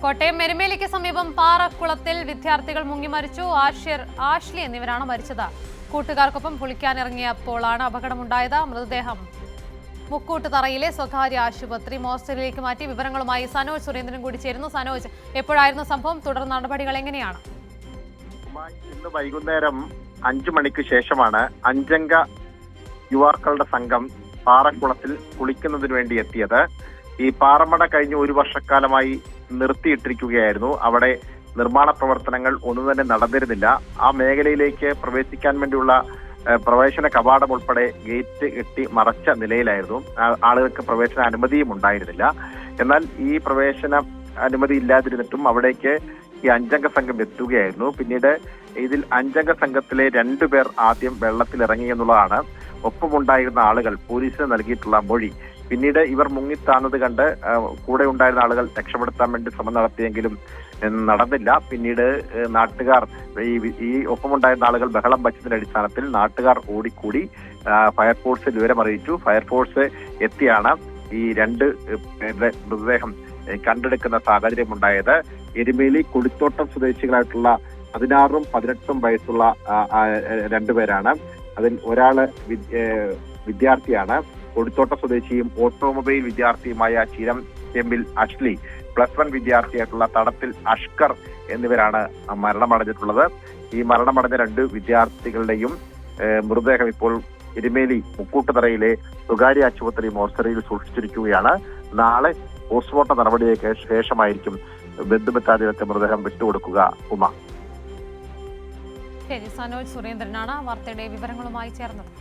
കോട്ടയം എരുമേലിക്ക് സമീപം പാറക്കുളത്തിൽ വിദ്യാർത്ഥികൾ മുങ്ങി മരിച്ചു. ആഷ്ലി എന്നിവരാണ് മരിച്ചത്. കൂട്ടുകാർക്കൊപ്പം കുളിക്കാനിറങ്ങിയപ്പോഴാണ് അപകടമുണ്ടായത്. മൃതദേഹം മുക്കൂട്ടുതറയിലെ സ്വകാര്യ ആശുപത്രി മോർച്ചറിയിലേക്ക് മാറ്റി. വിവരങ്ങളുമായി സനോജ് സുരേന്ദ്രൻ കൂടി ചേരുന്നു. സനോജ്, എപ്പോഴായിരുന്നു സംഭവം? തുടർ നടപടികൾ എങ്ങനെയാണ്? ഇന്ന് വൈകുന്നേരം 5 മണിക്ക് ശേഷമാണ് 5 അംഗ യുവാക്കളുടെ സംഘം പാറക്കുളത്തിൽ കുളിക്കുന്നതിന് വേണ്ടി എത്തിയത്. ഈ പാറമട കഴിഞ്ഞ 1 വർഷക്കാലമായി നിർത്തിയിട്ടിരിക്കുകയായിരുന്നു. അവിടെ നിർമ്മാണ പ്രവർത്തനങ്ങൾ ഒന്നും തന്നെ നടന്നിരുന്നില്ല. ആ മേഖലയിലേക്ക് പ്രവേശിക്കാൻ വേണ്ടിയുള്ള പ്രവേശന കവാടം ഉൾപ്പെടെ ഗേറ്റ് കെട്ടി മറച്ച നിലയിലായിരുന്നു. ആളുകൾക്ക് പ്രവേശന അനുമതിയും ഉണ്ടായിരുന്നില്ല. എന്നാൽ ഈ പ്രവേശന അനുമതി ഇല്ലാതിരുന്നിട്ടും അവിടേക്ക് ഈ 5 അംഗ സംഘം എത്തുകയായിരുന്നു. പിന്നീട് ഇതിൽ 5 അംഗ സംഘത്തിലെ 2 പേർ ആദ്യം വെള്ളത്തിലിറങ്ങി എന്നുള്ളതാണ് ഒപ്പമുണ്ടായിരുന്ന ആളുകൾ പോലീസിന് നൽകിയിട്ടുള്ള മൊഴി. പിന്നീട് ഇവർ മുങ്ങിത്താന്നത് കണ്ട് കൂടെ ഉണ്ടായിരുന്ന ആളുകൾ രക്ഷപ്പെടുത്താൻ വേണ്ടി ശ്രമം നടത്തിയെങ്കിലും നടന്നില്ല. പിന്നീട് നാട്ടുകാർ ഈ ഒപ്പമുണ്ടായിരുന്ന ആളുകൾ ബഹളം വച്ചതിന്റെ അടിസ്ഥാനത്തിൽ നാട്ടുകാർ ഓടിക്കൂടി ഫയർഫോഴ്സിൽ വിവരമറിയിച്ചു. ഫയർഫോഴ്സ് എത്തിയാണ് ഈ 2 മൃതദേഹം കണ്ടെടുക്കുന്ന സാഹചര്യം ഉണ്ടായത്. എരുമേലി കൊടിത്തോട്ടം സ്വദേശികളായിട്ടുള്ള 16ഉം 18ഉം വയസ്സുള്ള 2 പേരാണ്. അതിൽ ഒരാള് വിദ്യാർത്ഥിയാണ്. കൊടിത്തോട്ടം സ്വദേശിയും ഓട്ടോമൊബൈൽ വിദ്യാർത്ഥിയുമായ ചിരം ചെമ്പിൽ അഷ്ലി, +1 വിദ്യാർത്ഥിയായിട്ടുള്ള തടത്തിൽ അഷ്കർ എന്നിവരാണ് മരണമടഞ്ഞിട്ടുള്ളത്. ഈ മരണമടഞ്ഞ 2 വിദ്യാർത്ഥികളുടെയും മൃതദേഹം ഇപ്പോൾ എരുമേലി മുക്കൂട്ടുതറയിലെ സ്വകാര്യ ആശുപത്രി മോർച്ചറിയിൽ സൂക്ഷിച്ചിരിക്കുകയാണ്. നാളെ പോസ്റ്റ്മോർട്ടം നടപടിയൊക്കെ ശേഷമായിരിക്കും ബന്ധുമിത്രാദികൾക്ക് മൃതദേഹം വിട്ടുകൊടുക്കുക. ഉമ. ശരി, സനോജ് സുരേന്ദ്രനാണ് വാർത്തയുടെ വിവരങ്ങളുമായി ചേർന്നത്.